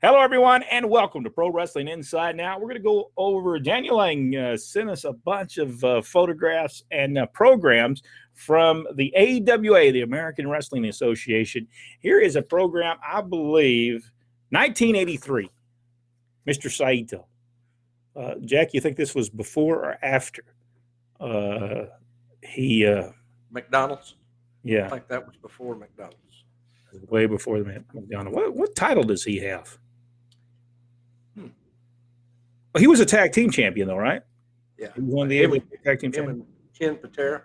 Hello, everyone, and welcome to Pro Wrestling Inside Now. We're going to go over, Daniel Lang sent us a bunch of photographs and programs from the AWA, the American Wrestling Association. Here is a program, I believe, 1983, Mr. Saito. Jack, you think this was before or after? McDonald's? Yeah. I think that was before McDonald's. Way before the McDonald's. What title does he have? Well, he was a tag team champion, though, right? Yeah. He won the tag team champion. Ken Patera.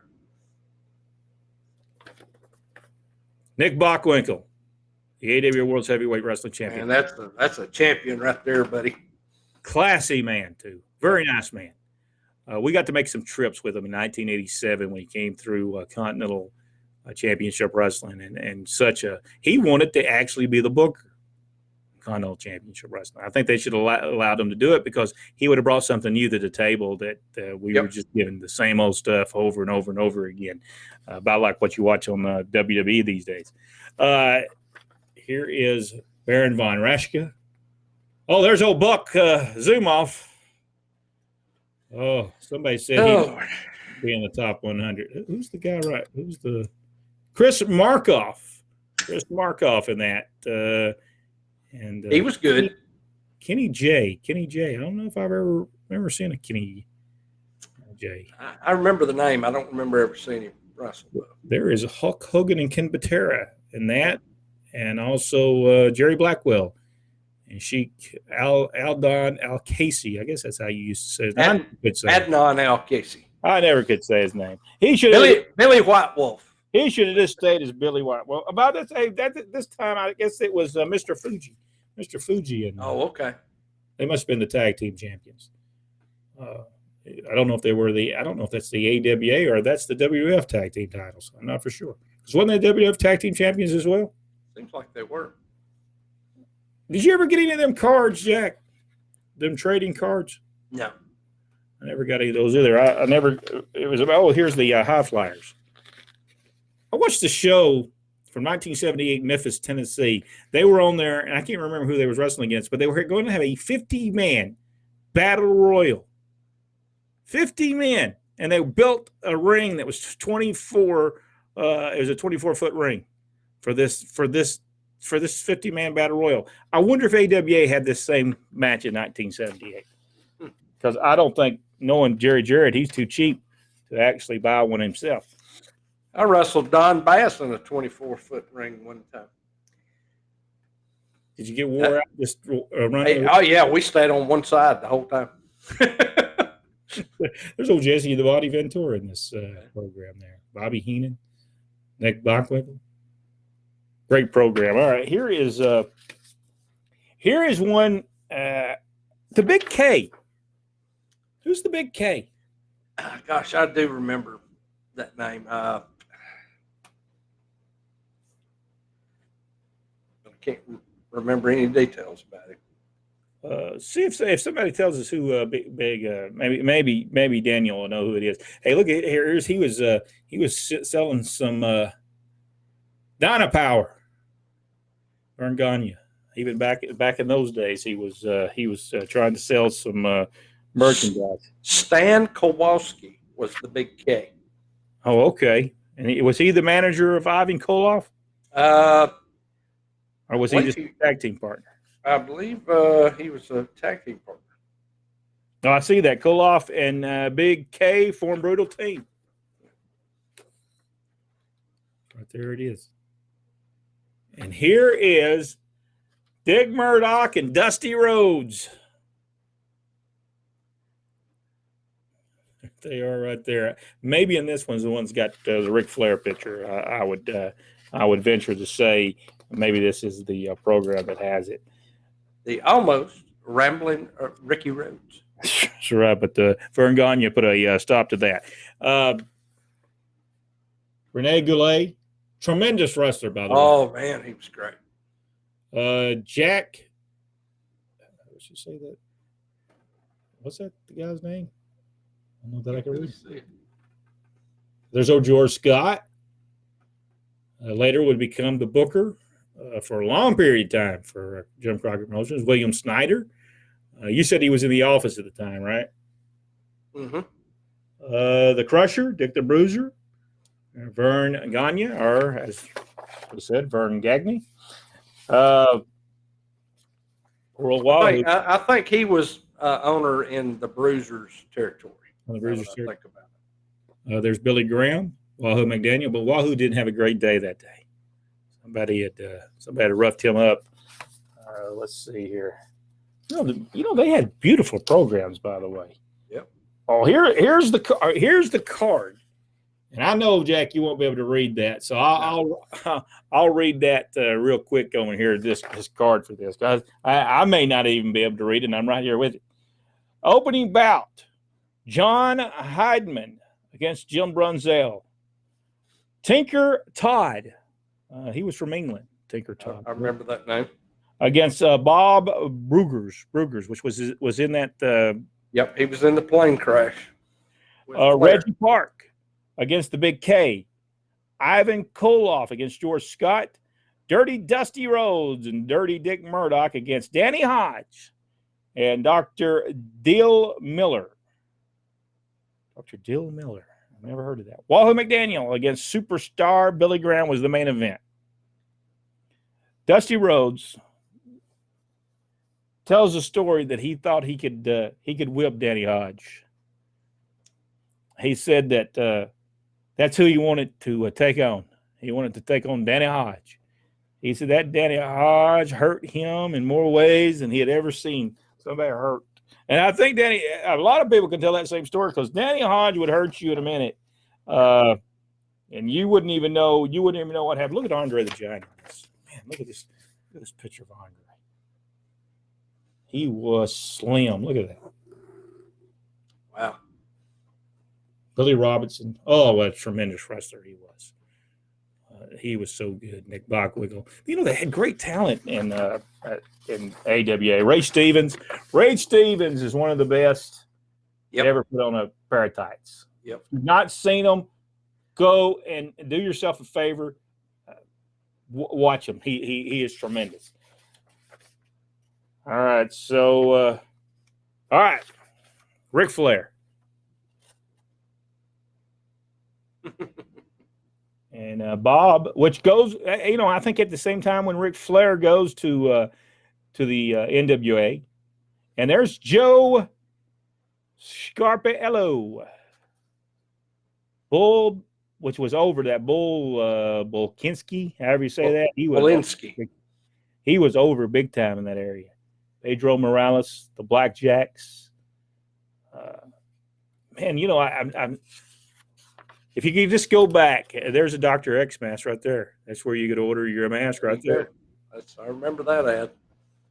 Nick Bockwinkel, the AWA World's Heavyweight Wrestling Champion. And that's a champion right there, buddy. Classy man, too. Very nice man. We got to make some trips with him in 1987 when he came through Continental Championship Wrestling. And he wanted to actually be the booker. Continental Championship Wrestling. I think they should have allowed him to do it because he would have brought something new to the table that we were just giving the same old stuff over and over and over again, about like what you watch on WWE these days. Here is Baron von Raschke. Oh, there's old Buck Zumhofe. Oh, somebody said he'd be in the top 100. Who's the guy right? Who's the Chris Markoff? Chris Markoff in that. And he was good. Kenny J. I don't know if I've ever remember seeing a Kenny J. I remember the name. I don't remember ever seeing him wrestle. There is Hulk Hogan and Ken Patera in that, and also Jerry Blackwell and Aldon Al Casey. I guess that's how you used to say his name. Adnan Al Casey. I never could say his name. He should Billy White Wolf. He should have just stayed as Billy White. Well, about this time, I guess it was Mr. Fuji. Mr. Fuji. And, okay. They must have been the tag team champions. I don't know if that's the AWA or that's the WF tag team titles. I'm not for sure. Because wasn't they WF tag team champions as well? Seems like they were. Did you ever get any of them cards, Jack? Them trading cards? No. I never got any of those either. I never. It was about, here's the High Flyers. I watched the show from 1978, Memphis, Tennessee. They were on there, and I can't remember who they was wrestling against, but they were going to have a 50-man battle royal. 50 men, and they built a ring that was 24. It was a 24-foot ring for this 50-man battle royal. I wonder if AWA had this same match in 1978, because I don't think, knowing Jerry Jarrett, he's too cheap to actually buy one himself. I wrestled Don Bass in a 24-foot ring one time. Did you get wore out just running? Oh, yeah. We stayed on one side the whole time. There's old Jesse the Body Ventura in this program there. Bobby Heenan, Nick Bockwinkel. Great program. All right, here is one, the Big K. Who's the Big K? Gosh, I do remember that name. I can't remember any details about it. See if somebody tells us who maybe Daniel will know who it is. Hey, look at here. He was selling some Donna Power, Vern Gagne. Even back in those days, he was trying to sell some merchandise. Stan Kowalski was the Big K. Oh, okay. And was he the manager of Ivan Koloff? Or was he just a tag team partner? I believe he was a tag team partner. No, I see that. Koloff and Big K form Brutal Team. Right there it is. And here is Dick Murdoch and Dusty Rhodes. They are right there. Maybe in this one's the one's got the Ric Flair picture. I would venture to say maybe this is the program that has it. The almost rambling Ricky Rhodes. That's right, but Vern Gagne put a stop to that. Rene Goulet, tremendous wrestler, by the way. Oh, man, he was great. Jack, what should say that? What's that, the guy's name? I don't know that I can read. There's old George Scott. Later would become the booker for a long period of time for Jim Crockett Promotions. William Snyder. You said he was in the office at the time, right? Mm-hmm. The Crusher, Dick the Bruiser, Vern Gagne, or as I said, Vern Gagne. Earl Wahoo. I think he was owner in the Bruisers territory. On the Bruisers territory. Think about it. There's Billy Graham, Wahoo McDaniel, but Wahoo didn't have a great day that day. Somebody had roughed him up. Let's see here. They had beautiful programs, by the way. Yep. Oh, here's the card, and I know, Jack, you won't be able to read that, so I'll read that real quick over here. This card for this, guys. I may not even be able to read it, and I'm right here with it. Opening bout: John Heidman against Jim Brunzell. Tinker Todd. He was from England. Tinker Todd. I remember that name. Against Bob Brugers, which was in that. Yep, he was in the plane crash. Reggie Park against the Big K. Ivan Koloff against George Scott. Dirty Dusty Rhodes and Dirty Dick Murdoch against Danny Hodge and Dr. Dill Miller. Dr. Dill Miller. I've never heard of that. Wahoo McDaniel against Superstar Billy Graham was the main event. Dusty Rhodes tells a story that he thought he could whip Danny Hodge. He said that that's who he wanted to take on. He wanted to take on Danny Hodge. He said that Danny Hodge hurt him in more ways than he had ever seen somebody hurt. And I think a lot of people can tell that same story because Danny Hodge would hurt you in a minute. And you wouldn't even know what happened. Look at Andre the Giant. Man, look at this picture of Andre. He was slim. Look at that. Wow. Billy Robinson. Oh, what a tremendous wrestler he was. He was so good. Nick Bockwinkel. They had great talent in AWA. Ray Stevens. Ray Stevens is one of the best ever put on a pair of tights. Yep. If you've not seen them, go and do yourself a favor. Watch him. He is tremendous. All right. So, all right. Ric Flair. And Bob, which goes, I think at the same time when Ric Flair goes to the NWA, and there's Joe Scarpello, Bull, which was over that Bulkinski, however you say that. He was over big time in that area. Pedro Morales, the Blackjacks. Man, I'm. If you could just go back, there's a Dr. X mask right there. That's where you could order your mask right there. I remember that ad.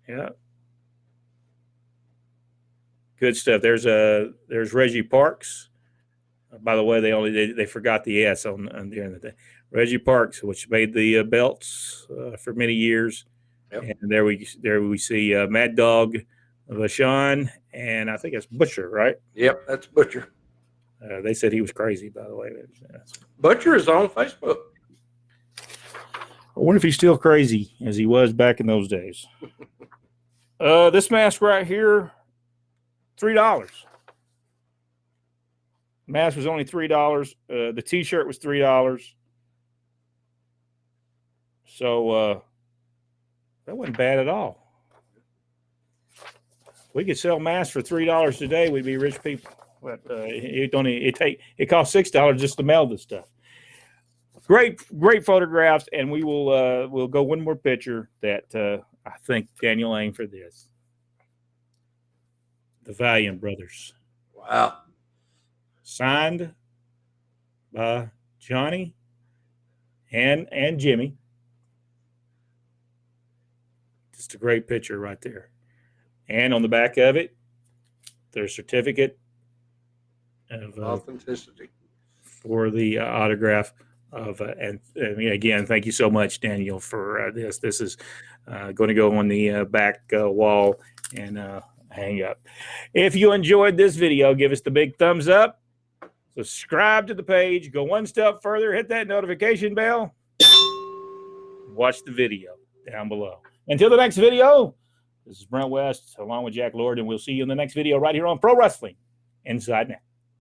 Yeah. Good stuff. There's Reggie Parks. By the way, they forgot the S on the end of the day. Reggie Parks, which made the belts for many years. Yep. And there we see Mad Dog LaShawn, and I think it's Butcher, right? Yep, that's Butcher. They said he was crazy, by the way. Butcher is on Facebook. I wonder if he's still crazy as he was back in those days. This mask right here, $3. Mask was only $3. The T-shirt was $3. So that wasn't bad at all. If we could sell masks for $3 today, we'd be rich people. But it costs $6 just to mail this stuff. Great photographs, and we'll go one more picture that I think Daniel aimed for this. The Valiant Brothers. Wow. Signed by Johnny and Jimmy. Just a great picture right there. And on the back of it, their certificate of authenticity for the autograph of and again, thank you so much, Daniel, for this. This is going to go on the back wall and hang up. If you enjoyed this video, give us the big thumbs up. Subscribe to the page. Go one step further. Hit that notification bell. Watch the video. down below. Until the next video, this is Brent West along with Jack Lord, and we'll see you in the next video right here on Pro Wrestling Inside Net.